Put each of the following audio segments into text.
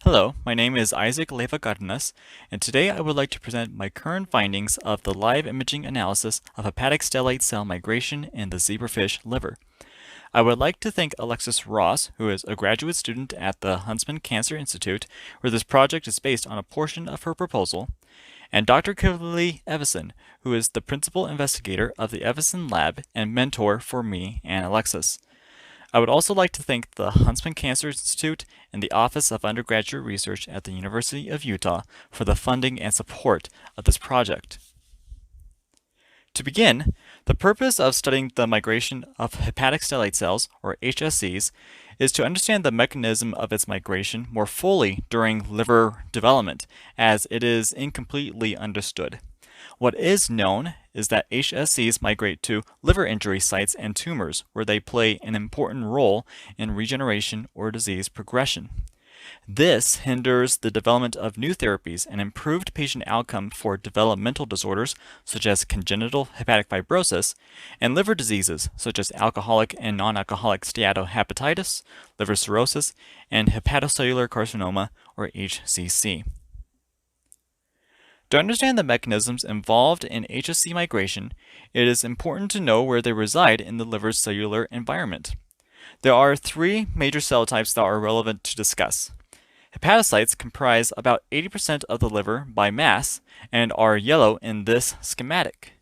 Hello, my name is Isaac Leva-Cardenas, and today I would like to present my current findings of the live imaging analysis of hepatic stellate cell migration in the zebrafish liver. I would like to thank Alexis Ross, who is a graduate student at the Huntsman Cancer Institute, where this project is based on a portion of her proposal, and Dr. Kimberly Evison, who is the principal investigator of the Evison Lab and mentor for me and Alexis. I would also like to thank the Huntsman Cancer Institute and the Office of Undergraduate Research at the University of Utah for the funding and support of this project. To begin, the purpose of studying the migration of hepatic stellate cells, or HSCs, is to understand the mechanism of its migration more fully during liver development, as it is incompletely understood. What is known is that HSCs migrate to liver injury sites and tumors, where they play an important role in regeneration or disease progression. This hinders the development of new therapies and improved patient outcome for developmental disorders such as congenital hepatic fibrosis and liver diseases such as alcoholic and non-alcoholic steatohepatitis, liver cirrhosis, and hepatocellular carcinoma, or HCC. To understand the mechanisms involved in HSC migration, it is important to know where they reside in the liver's cellular environment. There are three major cell types that are relevant to discuss. Hepatocytes comprise about 80% of the liver by mass and are yellow in this schematic.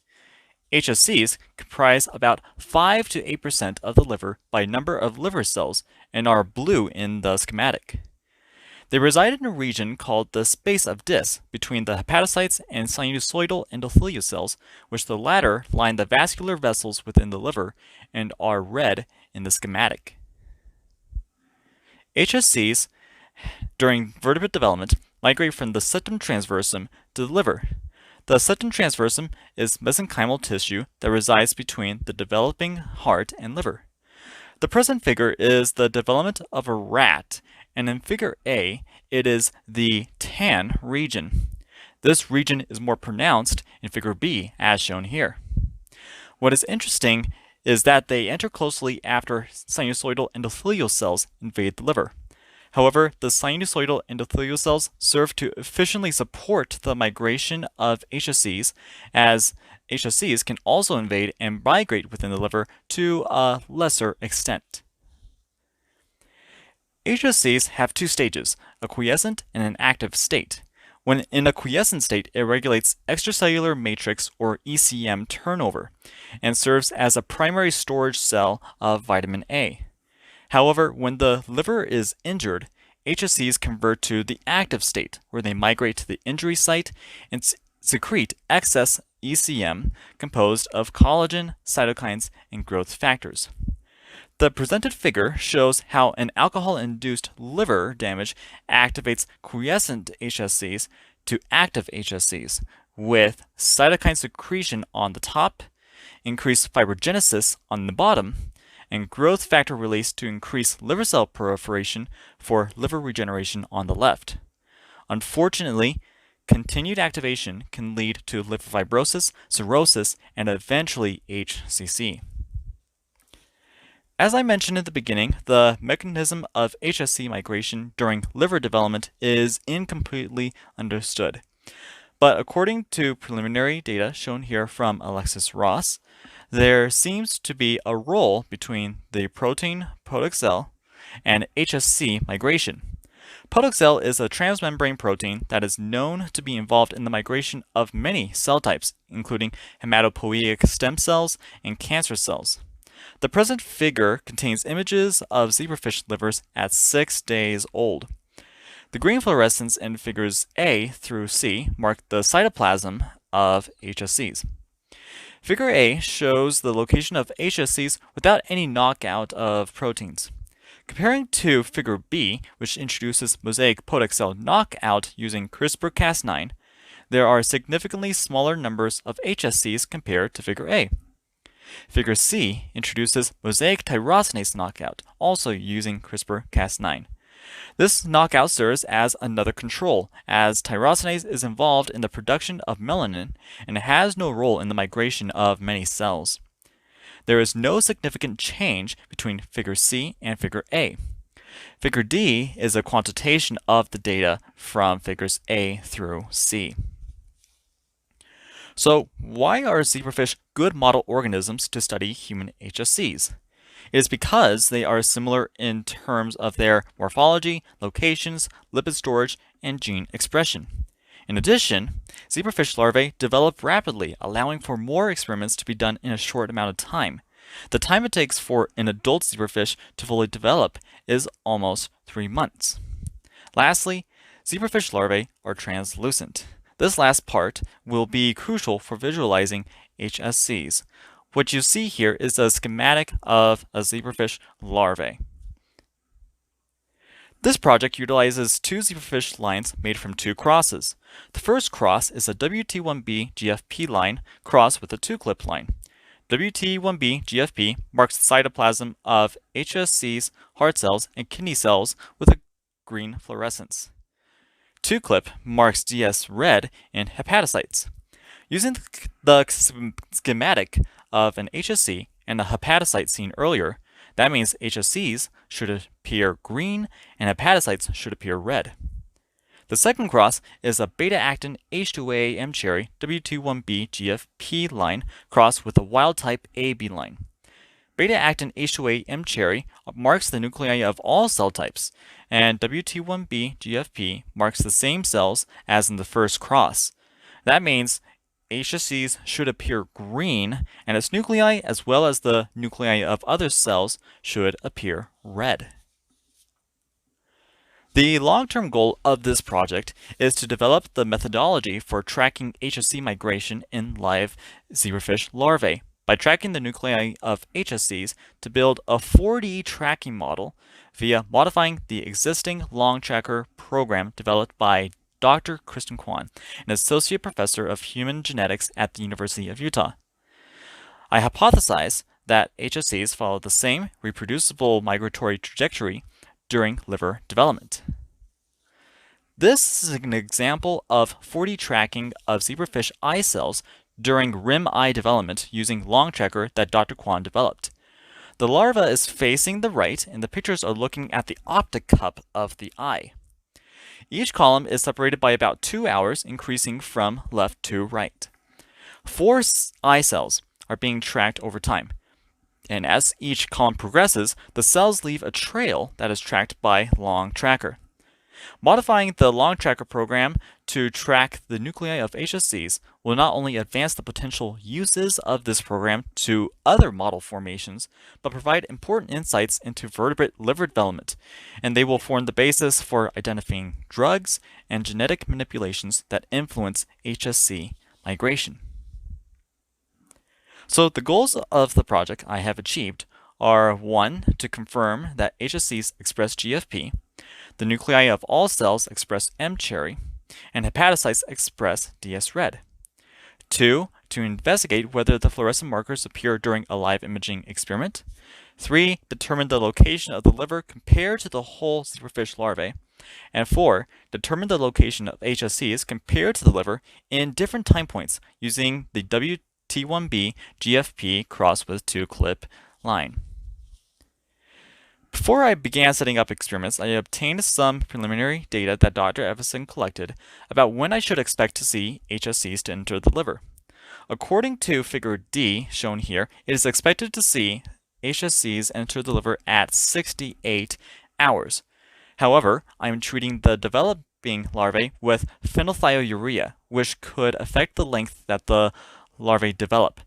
HSCs comprise about 5 to 8% of the liver by number of liver cells and are blue in the schematic. They reside in a region called the space of Dis between the hepatocytes and sinusoidal endothelial cells, which the latter line the vascular vessels within the liver and are red in the schematic. HSCs, during vertebrate development, migrate from the septum transversum to the liver. The septum transversum is mesenchymal tissue that resides between the developing heart and liver. The present figure is the development of a rat, and in figure A, it is the tan region. This region is more pronounced in figure B, as shown here. What is interesting is that they enter closely after sinusoidal endothelial cells invade the liver. However, the sinusoidal endothelial cells serve to efficiently support the migration of HSCs, as HSCs can also invade and migrate within the liver to a lesser extent. HSCs have two stages, a quiescent and an active state. When in a quiescent state, it regulates extracellular matrix or ECM turnover and serves as a primary storage cell of vitamin A. However, when the liver is injured, HSCs convert to the active state, where they migrate to the injury site and secrete excess ECM composed of collagen, cytokines, and growth factors. The presented figure shows how an alcohol-induced liver damage activates quiescent HSCs to active HSCs, with cytokine secretion on the top, increased fibrogenesis on the bottom, and growth factor release to increase liver cell proliferation for liver regeneration on the left. Unfortunately, continued activation can lead to liver fibrosis, cirrhosis, and eventually HCC. As I mentioned at the beginning, the mechanism of HSC migration during liver development is incompletely understood. But according to preliminary data shown here from Alexis Ross, there seems to be a role between the protein POTX and HSC migration. POTX is a transmembrane protein that is known to be involved in the migration of many cell types, including hematopoietic stem cells and cancer cells. The present figure contains images of zebrafish livers at 6 days old. The green fluorescence in figures A through C mark the cytoplasm of HSCs. Figure A shows the location of HSCs without any knockout of proteins. Comparing to figure B, which introduces mosaic POTX knockout using CRISPR-Cas9, there are significantly smaller numbers of HSCs compared to figure A. Figure C introduces mosaic tyrosinase knockout, also using CRISPR-Cas9. This knockout serves as another control, as tyrosinase is involved in the production of melanin and has no role in the migration of many cells. There is no significant change between figure C and figure A. Figure D is a quantitation of the data from figures A through C. So, why are zebrafish good model organisms to study human HSCs? It is because they are similar in terms of their morphology, locations, lipid storage, and gene expression. In addition, zebrafish larvae develop rapidly, allowing for more experiments to be done in a short amount of time. The time it takes for an adult zebrafish to fully develop is almost 3 months. Lastly, zebrafish larvae are translucent. This last part will be crucial for visualizing HSCs. What you see here is a schematic of a zebrafish larvae. This project utilizes two zebrafish lines made from two crosses. The first cross is a WT1B GFP line crossed with a two-clip line. WT1B GFP marks the cytoplasm of HSCs, heart cells, and kidney cells with a green fluorescence. Two-clip marks DS red in hepatocytes. Using the schematic of an HSC and a hepatocyte seen earlier, that means HSCs should appear green and hepatocytes should appear red. The second cross is a beta-actin H2A M cherry W21B GFP line crossed with a wild-type AB line. Beta-actin H2A M cherry marks the nuclei of all cell types, and WT1B GFP marks the same cells as in the first cross. That means HSCs should appear green, and its nuclei, as well as the nuclei of other cells, should appear red. The long-term goal of this project is to develop the methodology for tracking HSC migration in live zebrafish larvae by tracking the nuclei of HSCs to build a 4D tracking model via modifying the existing long tracker program developed by Dr. Kristen Kwan, an associate professor of human genetics at the University of Utah. I hypothesize that HSCs follow the same reproducible migratory trajectory during liver development. This is an example of 4D tracking of zebrafish eye cells during rim eye development using long tracker that Dr. Kwan developed. The larva is facing the right, and the pictures are looking at the optic cup of the eye. Each column is separated by about 2 hours, increasing from left to right. 4 eye cells are being tracked over time, and as each column progresses, the cells leave a trail that is tracked by long tracker. Modifying the long tracker program to track the nuclei of HSCs will not only advance the potential uses of this program to other model formations, but provide important insights into vertebrate liver development, and they will form the basis for identifying drugs and genetic manipulations that influence HSC migration. So the goals of the project I have achieved are 1. To confirm that HSCs express GFP, the nuclei of all cells express M cherry, and hepatocytes express DS red. 2. To investigate whether the fluorescent markers appear during a live imaging experiment. 3. Determine the location of the liver compared to the whole zebrafish larvae. And 4. Determine the location of HSCs compared to the liver in different time points using the WT1B GFP crossed with two-clip line. Before I began setting up experiments, I obtained some preliminary data that Dr. Evison collected about when I should expect to see HSCs to enter the liver. According to figure D shown here, it is expected to see HSCs enter the liver at 68 hours. However, I am treating the developing larvae with phenylthiourea, which could affect the length that the larvae develop.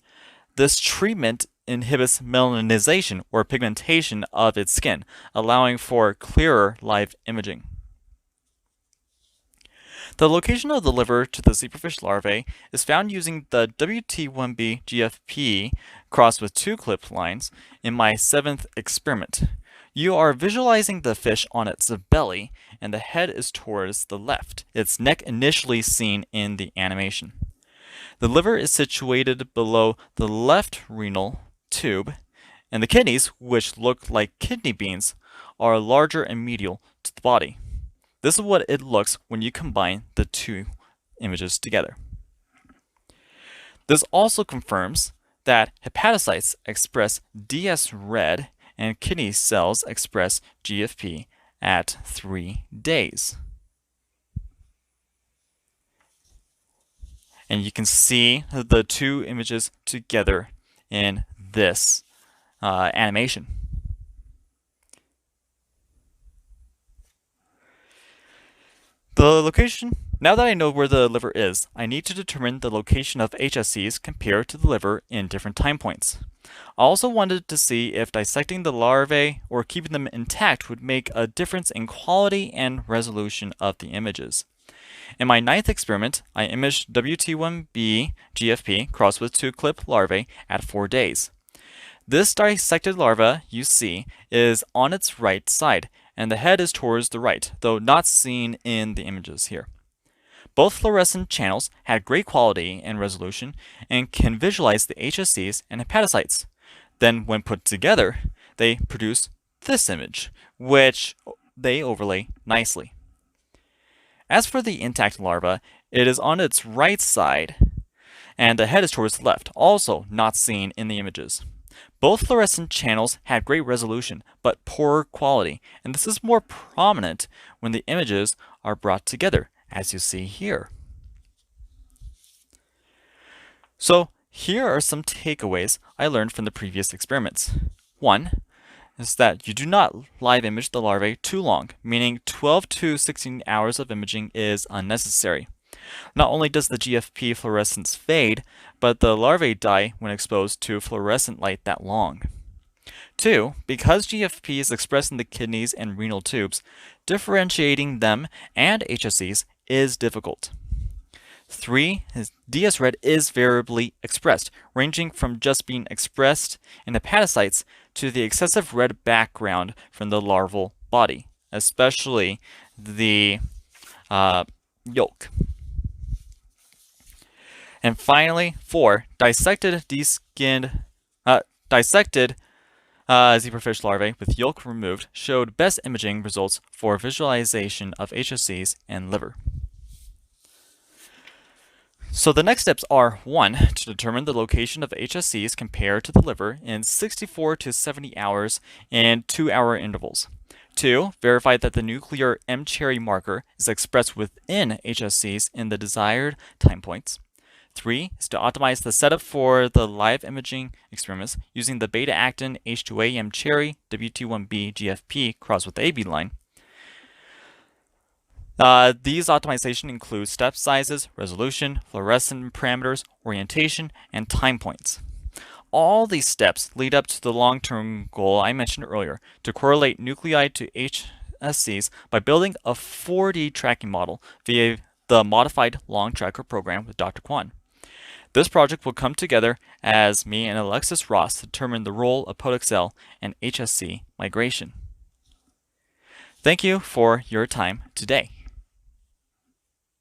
This treatment inhibits melanization or pigmentation of its skin, allowing for clearer live imaging. The location of the liver to the zebrafish larvae is found using the WT1B GFP crossed with two-clip lines in my 7th experiment. You are visualizing the fish on its belly, and the head is towards the left, its neck initially seen in the animation. The liver is situated below the left renal tube, and the kidneys, which look like kidney beans, are larger and medial to the body. This is what it looks when you combine the two images together. This also confirms that hepatocytes express DS red and kidney cells express GFP at 3 days. And you can see the two images together in this animation. The location. Now that I know where the liver is, I need to determine the location of HSCs compared to the liver in different time points. I also wanted to see if dissecting the larvae or keeping them intact would make a difference in quality and resolution of the images. In my 9th experiment, I imaged WT1B GFP crossed with 2-clip larvae at 4 days. This dissected larva you see is on its right side, and the head is towards the right, though not seen in the images here. Both fluorescent channels had great quality and resolution and can visualize the HSCs and hepatocytes. Then when put together, they produce this image, which they overlay nicely. As for the intact larva, it is on its right side, and the head is towards the left, also not seen in the images. Both fluorescent channels had great resolution, but poor quality, and this is more prominent when the images are brought together, as you see here. So here are some takeaways I learned from the previous experiments. 1 is that you do not live image the larvae too long, meaning 12 to 16 hours of imaging is unnecessary. Not only does the GFP fluorescence fade, but the larvae die when exposed to fluorescent light that long. 2, because GFP is expressed in the kidneys and renal tubes, differentiating them and HSCs is difficult. 3, DS-red is variably expressed, ranging from just being expressed in hepatocytes to the excessive red background from the larval body, especially the yolk. And finally, 4, dissected zebrafish larvae with yolk removed showed best imaging results for visualization of HSCs and liver. So the next steps are 1, to determine the location of HSCs compared to the liver in 64 to 70 hours in 2-hour intervals. 2, verify that the nuclear M-cherry marker is expressed within HSCs in the desired time points. 3 is to optimize the setup for the live imaging experiments using the beta-actin H2A M-cherry WT1B GFP crossed with AB line. These optimization include step sizes, resolution, fluorescent parameters, orientation, and time points. All these steps lead up to the long-term goal I mentioned earlier, to correlate nuclei to HSCs by building a 4D tracking model via the modified long tracker program with Dr. Kwan. This project will come together as me and Alexis Ross determine the role of POTXL and HSC migration. Thank you for your time today.